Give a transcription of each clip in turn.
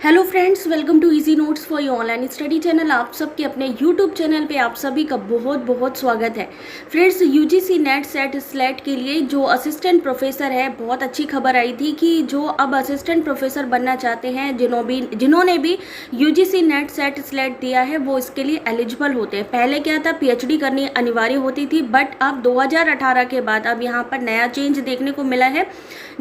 Hello friends, welcome to easy notes for you online study channel. आप सबके अपने YouTube channel पे आप सभी का बहुत बहुत स्वागत है। Friends, UGC net set slate के लिए जो असिस्टेंट प्रोफेसर है, बहुत अच्छी खबर आई थी कि जो अब असिस्टेंट प्रोफेसर बनना चाहते हैं, जिन्होंने भी यूजीसी नेट सेट स्लेट दिया है, वो इसके लिए एलिजिबल होते हैं। पहले क्या था, पीएचडी करनी अनिवार्य होती थी, बट अब 2018 के बाद अब यहाँ पर नया चेंज देखने को मिला है,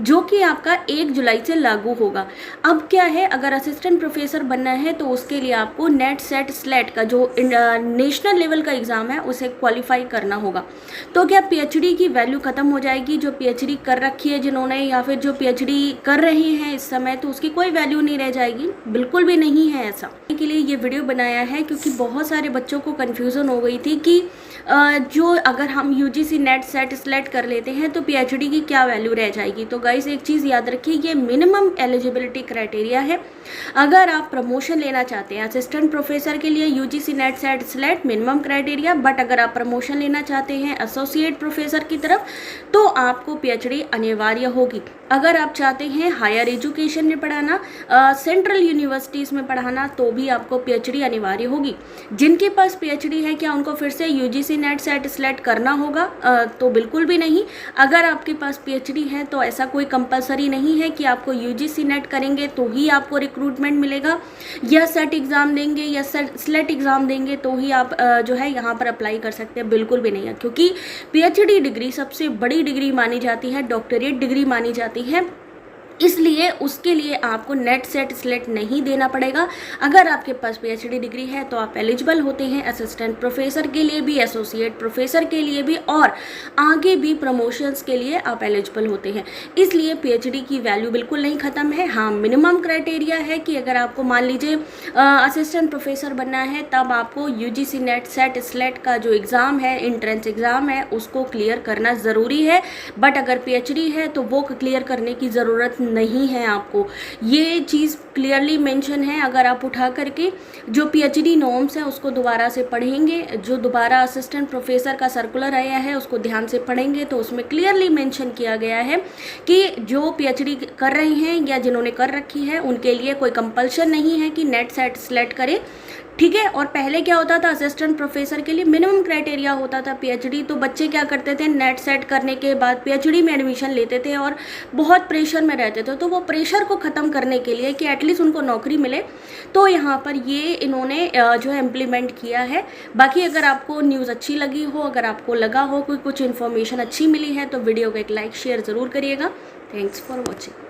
जो कि आपका 1 जुलाई से लागू होगा। अब क्या है, अगर असिस्टेंट प्रोफेसर बनना है तो उसके लिए आपको नेट सेट स्लेट का जो नेशनल लेवल का एग्ज़ाम है उसे क्वालिफाई करना होगा। तो क्या पीएचडी की वैल्यू ख़त्म हो जाएगी? जो पीएचडी कर रखी है जिन्होंने, या फिर जो पीएचडी कर रहे हैं इस समय, तो उसकी कोई वैल्यू नहीं रह जाएगी? बिल्कुल भी नहीं है ऐसा। के लिए ये वीडियो बनाया है क्योंकि बहुत सारे बच्चों को कन्फ्यूज़न हो गई थी कि जो अगर हम यूजीसी नेट सेट स्लेट कर लेते हैं तो पीएचडी की क्या वैल्यू रह जाएगी। तो गाइस, एक चीज़ याद रखिए, ये मिनिमम एलिजिबिलिटी क्राइटेरिया है। अगर आप प्रमोशन लेना चाहते हैं असिस्टेंट प्रोफेसर के लिए, UGC net set slate minimum criteria, but अगर आप प्रमोशन लेना चाहते हैं एसोसिएट प्रोफेसर की तरफ, तो आपको पीएचडी अनिवार्य होगी। अगर आप चाहते हैं हायर एजुकेशन में पढ़ाना, सेंट्रल यूनिवर्सिटीज़ में पढ़ाना, तो भी आपको पीएचडी अनिवार्य होगी। जिनके पास पीएचडी है, क्या उनको फिर से यूजीसी नेट सेट स्लेट करना होगा? तो बिल्कुल भी नहीं। अगर आपके पास पीएचडी है तो ऐसा कोई कंपलसरी नहीं है कि आपको यूजीसी नेट करेंगे तो ही आपको रिक्रूटमेंट मिलेगा, या सेट एग्ज़ाम देंगे या स्लेट एग्ज़ाम देंगे तो ही आप जो है यहाँ पर अप्लाई कर सकते हैं। बिल्कुल भी नहीं है, क्योंकि पीएचडी डिग्री सबसे बड़ी डिग्री मानी जाती है, डॉक्टरेट डिग्री मानी जाती है, इसलिए उसके लिए आपको नेट सेट स्लेट नहीं देना पड़ेगा। अगर आपके पास पीएचडी डिग्री है तो आप एलिजिबल होते हैं असिस्टेंट प्रोफेसर के लिए भी, एसोसिएट प्रोफेसर के लिए भी, और आगे भी प्रमोशंस के लिए आप एलिजिबल होते हैं। इसलिए पीएचडी की वैल्यू बिल्कुल नहीं ख़त्म है। हाँ, मिनिमम क्राइटेरिया है कि अगर आपको मान लीजिए असिस्टेंट प्रोफेसर बनना है, तब आपको यूजीसी नेट सेट स्लेट का जो एग्ज़ाम है, एंट्रेंस एग्ज़ाम है, उसको क्लियर करना ज़रूरी है। बट अगर पीएचडी है तो वो क्लियर करने की ज़रूरत नहीं है आपको। ये चीज़ क्लियरली मेंशन है। अगर आप उठा करके जो पीएचडी नॉर्म्स है उसको दोबारा से पढ़ेंगे, जो दोबारा असिस्टेंट प्रोफेसर का सर्कुलर आया है उसको ध्यान से पढ़ेंगे, तो उसमें क्लियरली मेंशन किया गया है कि जो पीएचडी कर रहे हैं या जिन्होंने कर रखी है उनके लिए कोई कंपल्शन नहीं है कि नेट सेट स्लेट करें। ठीक है। और पहले क्या होता था, असिस्टेंट प्रोफेसर के लिए मिनिमम क्राइटेरिया होता था पीएचडी, तो बच्चे क्या करते थे, नेट सेट करने के बाद पीएचडी में एडमिशन लेते थे और बहुत प्रेशर में रहते थे। तो वो प्रेशर को ख़त्म करने के लिए कि एटलीस्ट उनको नौकरी मिले, तो यहाँ पर ये इन्होंने जो है इम्प्लीमेंट किया है। बाकी अगर आपको न्यूज़ अच्छी लगी हो, अगर आपको लगा हो कोई कुछ इन्फॉर्मेशन अच्छी मिली है, तो वीडियो को एक लाइक शेयर ज़रूर करिएगा। Thanks for watching.